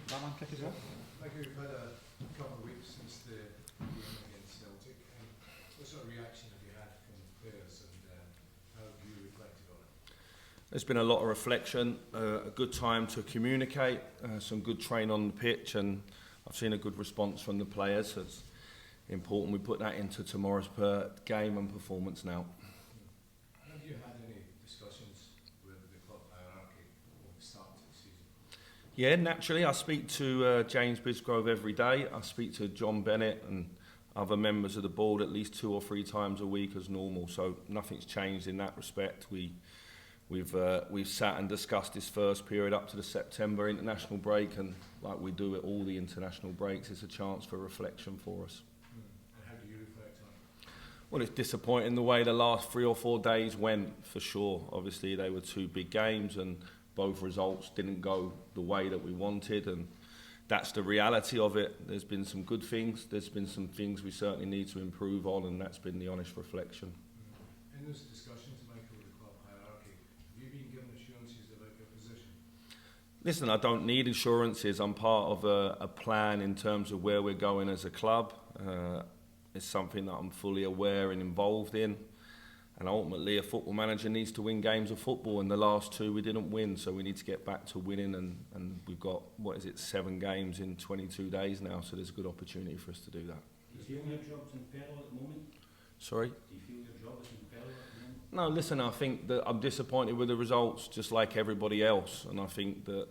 that man kick as well. Like we've had a couple of weeks since the game against Celtic. What sort of reaction have you had from players, and how have you reflected on it? There's been a lot of reflection, a good time to communicate, some good training on the pitch, and I've seen a good response from the players. So it's important we put that into tomorrow's game and performance now. Have you had any discussions with the club hierarchy before the start of the season? Yeah, naturally. I speak to James Bisgrove every day. I speak to John Bennett and other members of the board at least 2 or 3 times a week as normal. So nothing's changed in that respect. We've sat and discussed this first period up to the September international break, and like we do at all the international breaks, it's a chance for reflection for us. And how do you reflect on it? Well, it's disappointing the way the last 3 or 4 days went, for sure. Obviously, they were 2 big games and both results didn't go the way that we wanted, and that's the reality of it. There's been some good things, there's been some things we certainly need to improve on, and that's been the honest reflection. In those discussions, Michael, with the club hierarchy, have you been given assurances about your position? Listen, I don't need assurances. I'm part of a plan in terms of where we're going as a club. It's something that I'm fully aware and involved in. And ultimately, a football manager needs to win games of football. And the last 2 we didn't win, so we need to get back to winning. And we've got, 7 games in 22 days now, so there's a good opportunity for us to do that. Do you feel your job's in peril at the moment? Sorry? Do you feel your job is in peril at the moment? No, listen, I think that I'm disappointed with the results, just like everybody else. And I think that,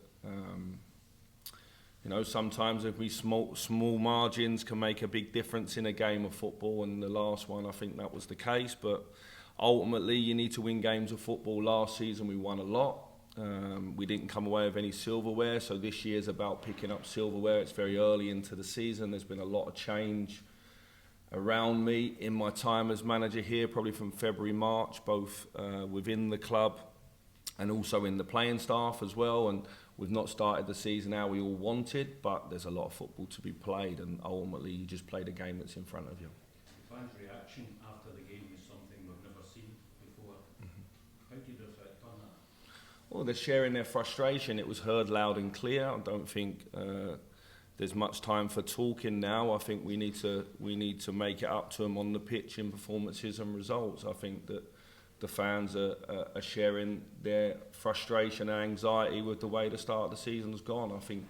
sometimes if we small margins can make a big difference in a game of football. And the last one, I think that was the case. But ultimately, you need to win games of football. Last season, we won a lot. We didn't come away with any silverware. So this year's about picking up silverware. It's very early into the season. There's been a lot of change around me in my time as manager here, probably from February, March, both within the club and also in the playing staff as well. And we've not started the season how we all wanted, but there's a lot of football to be played, and ultimately you just play the game that's in front of you. The fans' reaction after the game is something we've never seen before. How do you reflect on that? Well, they're sharing their frustration. It was heard loud and clear. I don't think there's much time for talking now. I think we need to make it up to them on the pitch in performances and results. I think that the fans are sharing their frustration and anxiety with the way the start of the season's gone. I think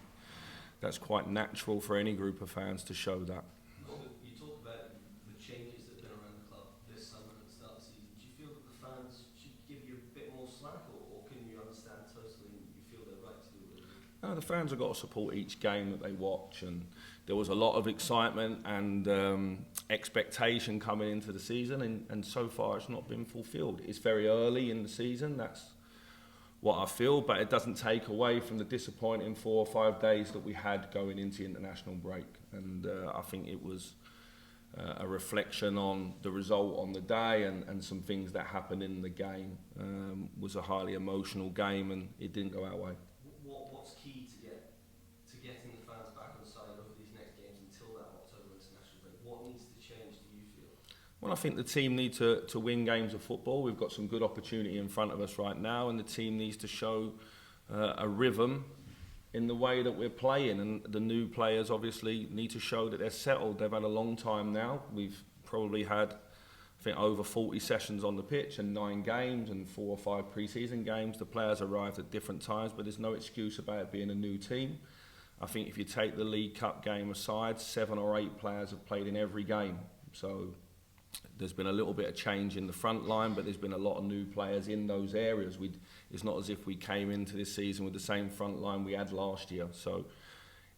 that's quite natural for any group of fans to show that. You talk about the changes that have been around the club this summer and at the start of the season. Do you feel that the fans should give you a bit more slack, or can you understand totally and you feel they're right to do what they do? No, the fans have got to support each game that they watch, and there was a lot of excitement and expectation coming into the season, and so far it's not been fulfilled. It's very early in the season, that's what I feel, but it doesn't take away from the disappointing 4 or 5 days that we had going into international break. And I think it was a reflection on the result on the day and some things that happened in the game. Was a highly emotional game, and it didn't go our way. What's key to getting the fans back on side over these next games until that October international break? What needs to change, do you feel? Well, I think the team need to win games of football. We've got some good opportunity in front of us right now, and the team needs to show a rhythm in the way that we're playing. And the new players obviously need to show that they're settled. They've had a long time now. We've probably had, I think, over 40 sessions on the pitch and 9 games and 4 or 5 pre-season games. The players arrived at different times, but there's no excuse about it being a new team. I think if you take the League Cup game aside, 7 or 8 players have played in every game. So there's been a little bit of change in the front line, but there's been a lot of new players in those areas. It's not as if we came into this season with the same front line we had last year. So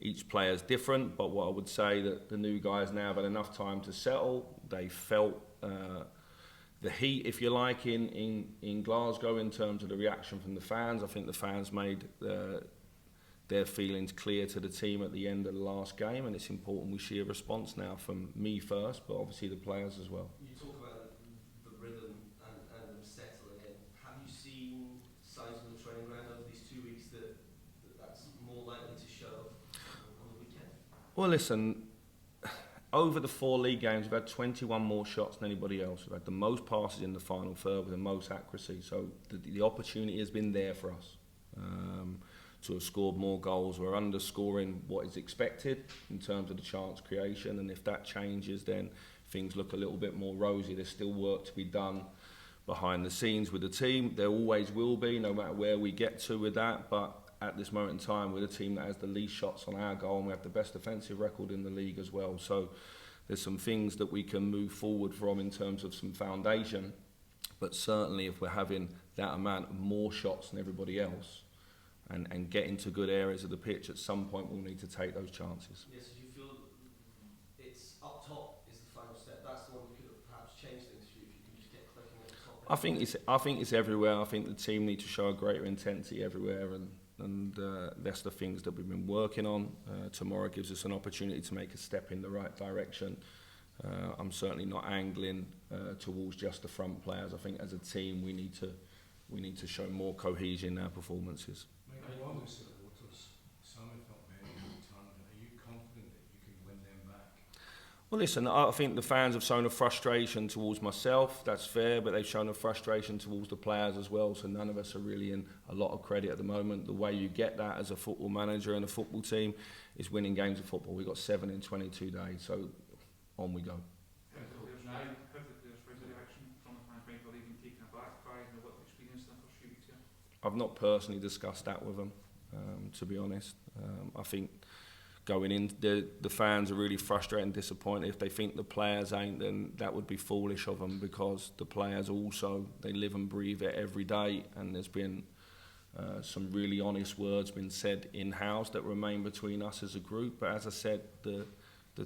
each player's different, but what I would say that the new guys now have had enough time to settle. They felt the heat, if you like, in Glasgow in terms of the reaction from the fans. I think the fans made their feelings clear to the team at the end of the last game, and it's important we see a response now from me first, but obviously the players as well. You talk about the rhythm and them settling in. Have you seen signs on the training ground over these 2 weeks that's more likely to show on the weekend? Well, listen, over the 4 league games, we've had 21 more shots than anybody else. We've had the most passes in the final third with the most accuracy, so the opportunity has been there for us. to have scored more goals. We're underscoring what is expected in terms of the chance creation, and if that changes, then things look a little bit more rosy. There's still work to be done behind the scenes with the team. There always will be, no matter where we get to with that, but at this moment in time, we're the team that has the least shots on our goal, and we have the best defensive record in the league as well. So there's some things that we can move forward from in terms of some foundation, but certainly if we're having that amount of more shots than everybody else and get into good areas of the pitch, at some point we'll need to take those chances. Yes, do you feel it's up top is the final step? That's the one you could have perhaps changed things for you if you can just get clicking at the top. I think it's everywhere. I think the team need to show a greater intensity everywhere, and that's the things that we've been working on. Tomorrow gives us an opportunity to make a step in the right direction. I'm certainly not angling towards just the front players. I think as a team we need to show more cohesion in our performances. Michael, one of the supporters, some if not many, have returned. Are you confident that you can win them back? Well, listen, I think the fans have shown a frustration towards myself. That's fair, but they've shown a frustration towards the players as well. So none of us are really in a lot of credit at the moment. The way you get that as a football manager and a football team is winning games of football. We've got 7 in 22 days, so on we go. How did the players find the reaction from the fans? Were they even taken aback by what they experienced in the first few weeks here? I've not personally discussed that with them, to be honest. I think going in, the fans are really frustrated and disappointed. If they think the players ain't, then that would be foolish of them, because the players also, they live and breathe it every day, and there's been some really honest words been said in-house that remain between us as a group. But as I said, the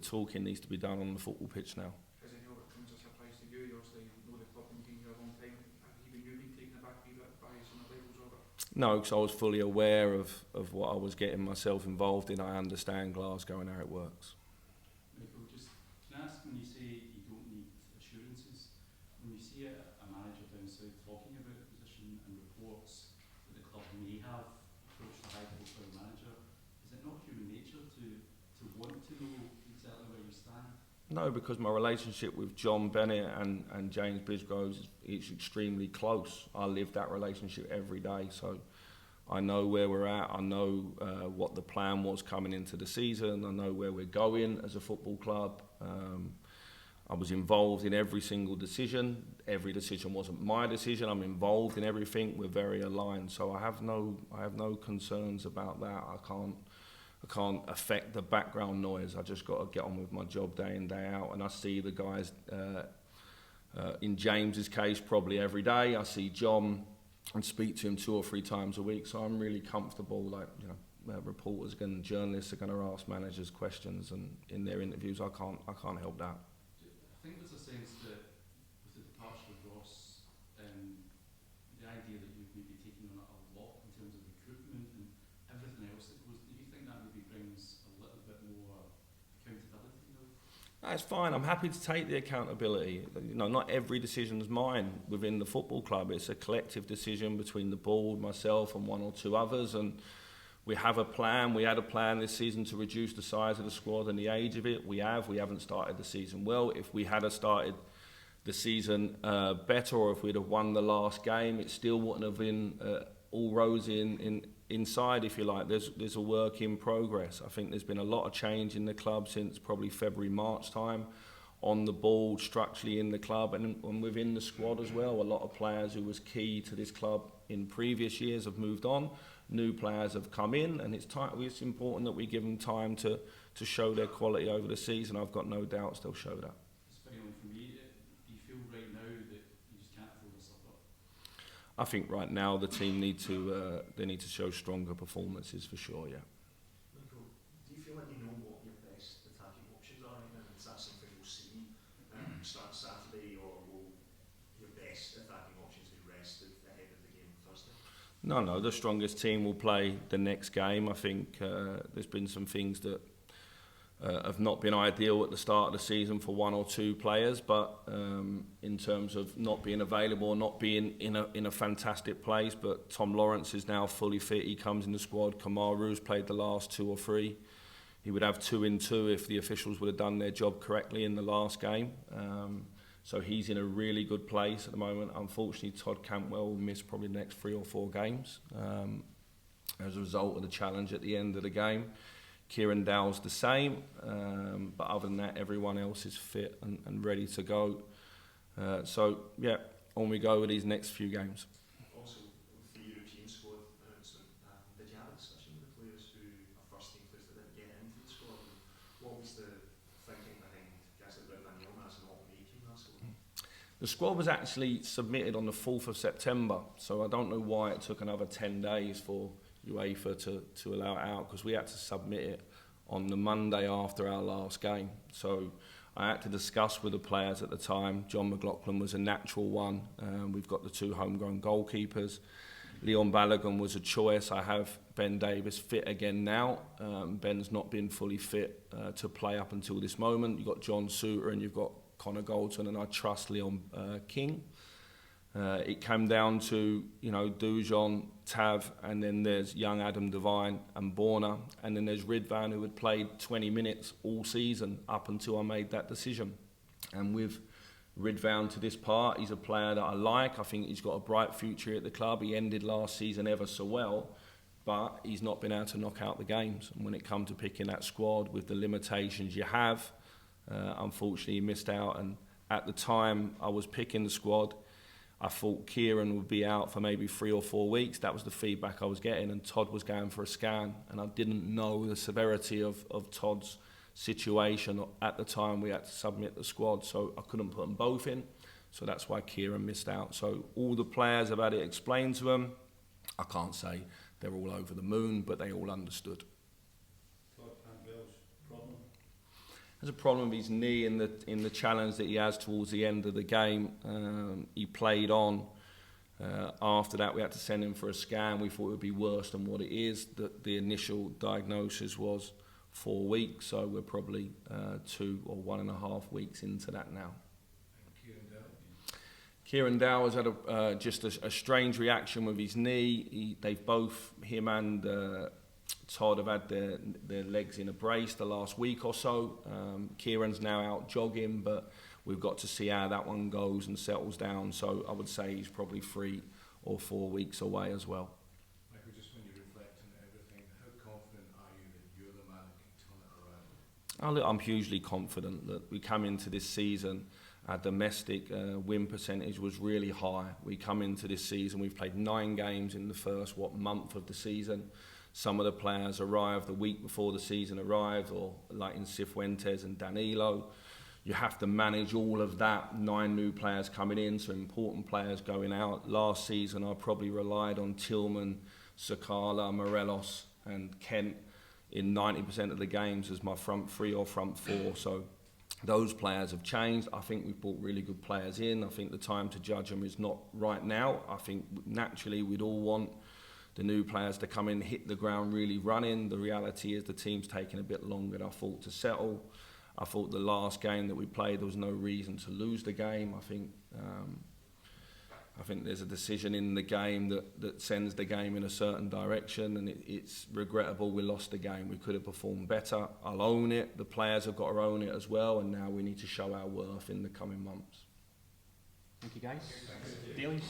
talking needs to be done on the football pitch now. Has any of it come as a surprise to you? You obviously know the club and been here a long time. Have even you been taken aback a bit by some of the levels of it? No, because I was fully aware of what I was getting myself involved in. I understand Glasgow and how it works. Michael, just can I ask, when you say you don't need assurances, when you see a manager down south talking about the position and reports that the club may have approached a high-profile manager, is it not human nature to want to know exactly where you stand? No, because my relationship with John Bennett and James Bisgrove is extremely close. I live that relationship every day, so I know where we're at. I know what the plan was coming into the season. I know where we're going as a football club. I was involved in every single decision. Every decision wasn't my decision. I'm involved in everything. We're very aligned, so I have no concerns about that. I can't affect the background noise. I just got to get on with my job day in, day out. And I see the guys, in James's case, probably every day. I see John and speak to him 2 or 3 times a week. So I'm really comfortable. Like, you know, reporters and journalists are going to ask managers questions, and in their interviews, I can't help that. I think there's a sense that with the departure of Ross, the idea that you've maybe taken on a lot in terms of recruitment and everything else that goes, do you think that maybe brings a little bit more accountability now? That's fine. I'm happy to take the accountability. You know, not every decision is mine within the football club. It's a collective decision between the board, myself, and 1 or 2 others. And we have a plan. We had a plan this season to reduce the size of the squad and the age of it. We haven't started the season well. If we had started the season better, or if we'd have won the last game, it still wouldn't have been all rosy inside, if you like. There's a work in progress. I think there's been a lot of change in the club since probably February, March time, on the ball, structurally in the club, and within the squad as well. A lot of players who was key to this club in previous years have moved on. New players have come in, and it's important that we give them time to show their quality over the season. I've got no doubts they'll show that. Just finally for me, do you feel right now that you just can't afford to slip up? I think right now the team need to show stronger performances for sure. Yeah. Michael, do you feel like you know what your best attacking options are right now? Is that something we'll see start Saturday, or will your best attacking options be rested ahead of the game on Thursday? No, the strongest team will play the next game. I think there's been some things that have not been ideal at the start of the season for 1 or 2 players, but in terms of not being available or not being in a fantastic place. But Tom Lawrence is now fully fit. He comes in the squad. Kamaru's played the last 2 or 3. He would have 2 in 2 if the officials would have done their job correctly in the last game. So he's in a really good place at the moment. Unfortunately, Todd Cantwell will miss probably the next 3 or 4 games. as a result of the challenge at the end of the game. Kieran Dow's the same, but other than that, everyone else is fit and ready to go. So, yeah, on we go with these next few games. Also, with the European squad announcement, did you have a discussion with the players who are first team players that didn't get into the squad? And what was the thinking behind guys like Ridvan as an making that squad? The squad was actually submitted on the 4th of September, so I don't know why it took another 10 days for UEFA to allow it out, because we had to submit it on the Monday after our last game. So I had to discuss with the players at the time. John McLaughlin was a natural one. We've got the 2 homegrown goalkeepers. Leon Balogun was a choice. I have Ben Davis fit again now. Ben's not been fully fit to play up until this moment. You've got John Suter and you've got Connor Goldson, and I trust Leon King. It came down to, Dujon, Tav, and then there's young Adam Devine and Borna, and then there's Ridvan, who had played 20 minutes all season up until I made that decision. And with Ridvan to this part, he's a player that I like. I think he's got a bright future at the club. He ended last season ever so well, but he's not been able to knock out the games. And when it comes to picking that squad with the limitations you have, unfortunately he missed out. And at the time I was picking the squad, I thought Kieran would be out for maybe 3 or 4 weeks. That was the feedback I was getting, and Todd was going for a scan, and I didn't know the severity of Todd's situation. At the time we had to submit the squad, so I couldn't put them both in, so that's why Kieran missed out. So all the players have had it explained to them. I can't say they're all over the moon, but they all understood. Todd Cantwell's problem? There's a problem with his knee in the challenge that he has towards the end of the game. He played on. After that, we had to send him for a scan. We thought it would be worse than what it is. The initial diagnosis was 4 weeks, so we're probably 2 or 1.5 weeks into that now. Kieran Dow has had just a strange reaction with his knee. They've both, him and Todd, have had their legs in a brace the last week or so. Kieran's now out jogging, but we've got to see how that one goes and settles down. So I would say he's probably 3 or 4 weeks away as well. Michael, just when you reflect on everything, how confident are you that you're the man that can turn it around? I'm hugely confident that we come into this season, our domestic win percentage was really high. We come into this season, we've played 9 games in the first month of the season. Some of the players arrived the week before the season arrived, or like in Cifuentes and Danilo. You have to manage all of that, 9 new players coming in, so important players going out. Last season I probably relied on Tillman, Sakala, Morelos and Kent in 90% of the games as my front 3 or front 4. So those players have changed. I think we've brought really good players in. I think the time to judge them is not right now. I think naturally we'd all want the new players to come in, hit the ground really running. The reality is the team's taking a bit longer than I thought to settle. I thought the last game that we played, there was no reason to lose the game. I think there's a decision in the game that sends the game in a certain direction, and it's regrettable we lost the game. We could have performed better. I'll own it. The players have got to own it as well, and now we need to show our worth in the coming months. Thank you, guys. Dealings?